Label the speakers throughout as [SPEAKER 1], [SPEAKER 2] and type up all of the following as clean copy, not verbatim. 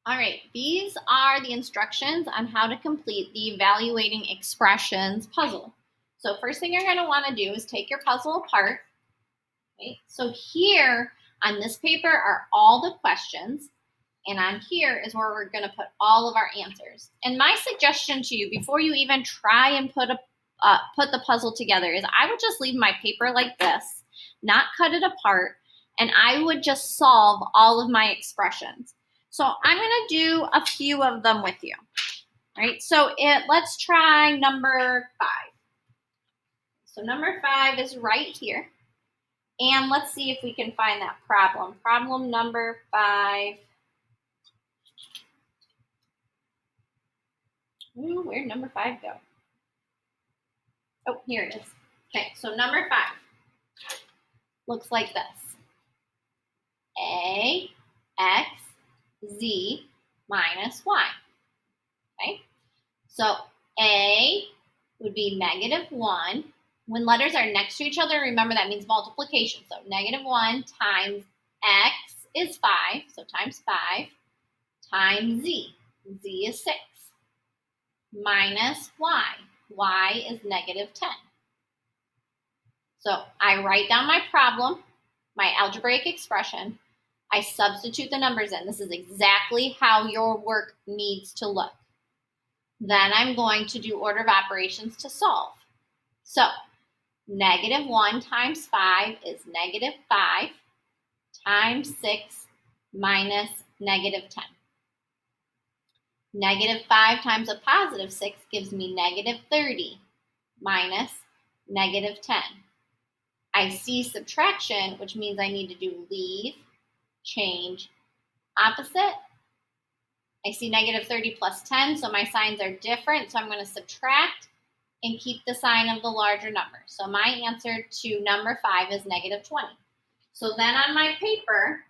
[SPEAKER 1] All right, these are the instructions on how to complete the evaluating expressions puzzle. So first thing you're going to want to do is take your puzzle apart. Okay? So here on this paper are all the questions, and on here is where we're going to put all of our answers. And my suggestion to you, before you even try and put the puzzle together, is I would just leave my paper like this, not cut it apart, and I would just solve all of my expressions. So I'm going to do a few of them with you. Right? So let's try number 5. So number 5 is right here. And let's see if we can find that problem. Problem number 5. Ooh, where'd number 5 go? Oh, here it is. Okay, so number 5 looks like this. A, X, Z, minus Y. Okay, so A would be -1. When letters are next to each other, remember that means multiplication. So -1 times X is 5, so times 5, times Z. Z is 6. Minus Y. Y is -10. So I write down my problem, my algebraic expression. I substitute the numbers in. This is exactly how your work needs to look. Then I'm going to do order of operations to solve. So -1 times 5 is -5 times 6 minus -10. -5 times a positive 6 gives me -30 minus -10. I see subtraction, which means I need to do leave, change, opposite. I see -30 plus 10, so my signs are different, so I'm going to subtract and keep the sign of the larger number. So my answer to number 5 is -20. So then on my paper,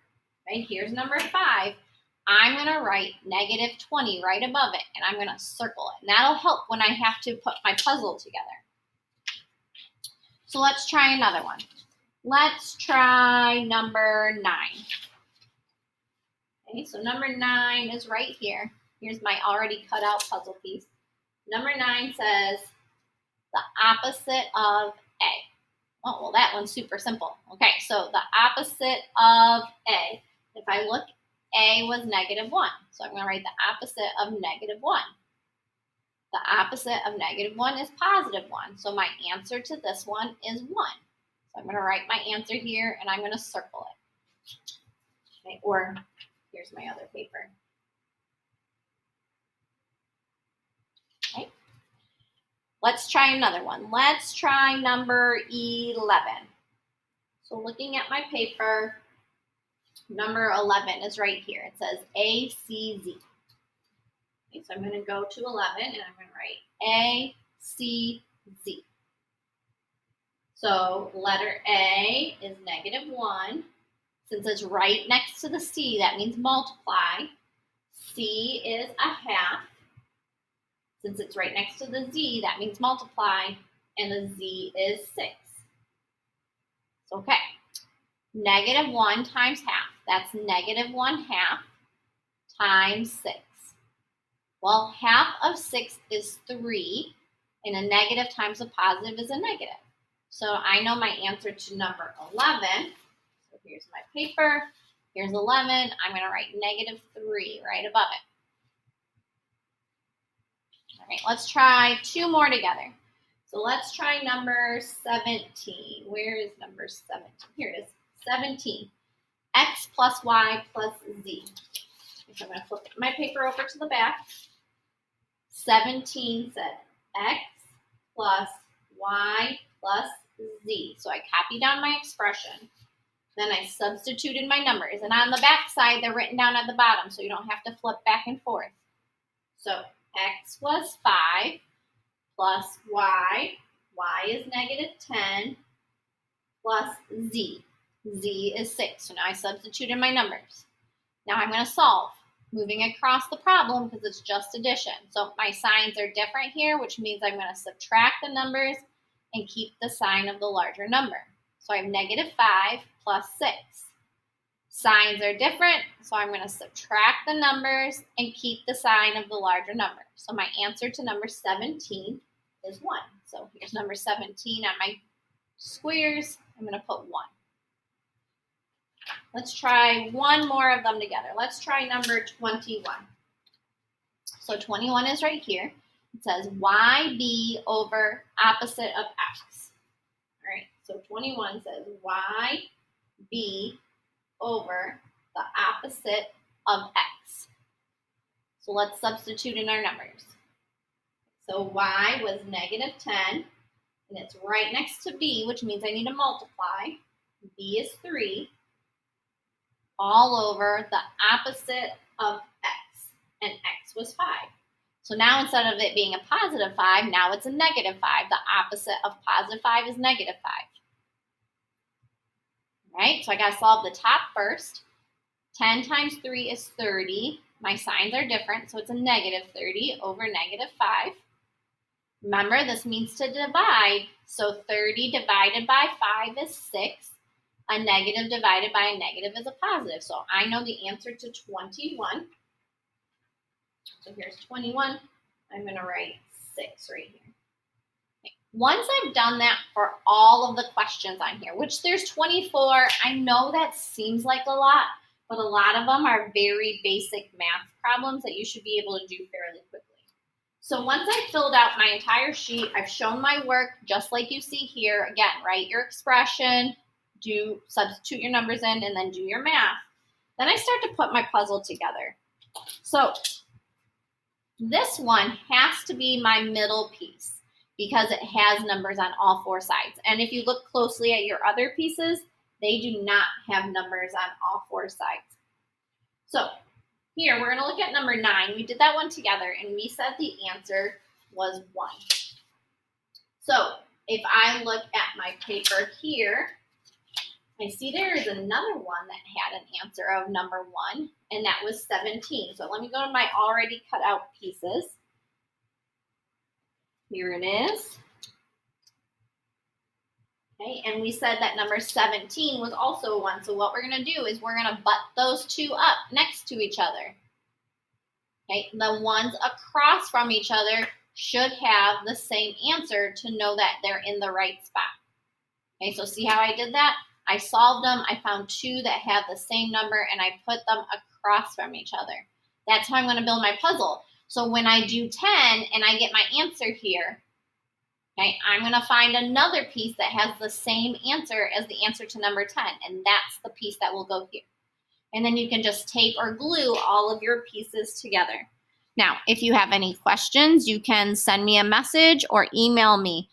[SPEAKER 1] right, here's number 5, I'm going to write -20 right above it, and I'm going to circle it. And that'll help when I have to put my puzzle together. So let's try another one. Let's try number 9. Okay, so number 9 is right here. Here's my already cut out puzzle piece. Number 9 says the opposite of A. Oh, well, that one's super simple. Okay, so the opposite of A. If I look, A was -1. So I'm going to write the opposite of -1. The opposite of -1 is +1. So my answer to this one is 1. So I'm going to write my answer here, and I'm going to circle it. Okay, or here's my other paper. Okay. Let's try another one. Let's try number 11. So looking at my paper, number 11 is right here. It says A, C, Z. Okay, so I'm going to go to 11, and I'm going to write A, C, Z. So letter A is -1. Since it's right next to the C, that means multiply. C is a half. Since it's right next to the Z, that means multiply. And the Z is 6. Okay. -1 times half. That's -1/2 times 6. Well, half of 6 is 3, and a negative times a positive is a negative. So I know my answer to number 11. So here's my paper. Here's 11. I'm going to write -3 right above it. All right, let's try 2 more together. So let's try number 17. Where is number 17? Here it is. 17. X plus Y plus Z. So I'm going to flip my paper over to the back. 17 said X plus Y plus Z. So I copied down my expression. Then I substituted my numbers. And on the back side, they're written down at the bottom, so you don't have to flip back and forth. So X was 5 plus Y. Y is -10 plus Z. Z is 6. So now I substituted my numbers. Now I'm going to solve, moving across the problem because it's just addition. So my signs are different here, which means I'm going to subtract the numbers and keep the sign of the larger number. So I have -5 plus 6. Signs are different, so I'm going to subtract the numbers and keep the sign of the larger number. So my answer to number 17 is 1. So here's number 17 on my squares. I'm going to put 1. Let's try one more of them together. Let's try number 21. So 21 is right here. It says YB over opposite of X. All right, so 21 says YB over the opposite of X. So let's substitute in our numbers. So Y was -10, and it's right next to B, which means I need to multiply. B is 3, all over the opposite of X, and X was 5. So now instead of it being a positive 5, now it's a -5. The opposite of positive 5 is -5. Right? So I got to solve the top first. 10 times 3 is 30. My signs are different, so it's a -30 over -5. Remember, this means to divide. So 30 divided by 5 is 6. A negative divided by a negative is a positive. So I know the answer to 21. So here's 21. I'm going to write 6 right here. Once I've done that for all of the questions on here, which there's 24, I know that seems like a lot, but a lot of them are very basic math problems that you should be able to do fairly quickly. So once I've filled out my entire sheet, I've shown my work just like you see here. Again, write your expression, substitute your numbers in, and then do your math. Then I start to put my puzzle together. So this one has to be my middle piece, because it has numbers on all 4 sides. And if you look closely at your other pieces, they do not have numbers on all 4 sides. So here, we're going to look at number 9. We did that one together, and we said the answer was 1. So if I look at my paper here, I see there is another one that had an answer of number 1, and that was 17. So let me go to my already cut out pieces. Here it is. Okay, and we said that number 17 was also 1. So what we're going to do is we're going to butt those two up next to each other. Okay, the ones across from each other should have the same answer to know that they're in the right spot. Okay, so see how I did that? I solved them. I found 2 that have the same number, and I put them across from each other. That's how I'm going to build my puzzle. So when I do 10 and I get my answer here, okay, I'm going to find another piece that has the same answer as the answer to number 10, and that's the piece that will go here. And then you can just tape or glue all of your pieces together. Now, if you have any questions, you can send me a message or email me.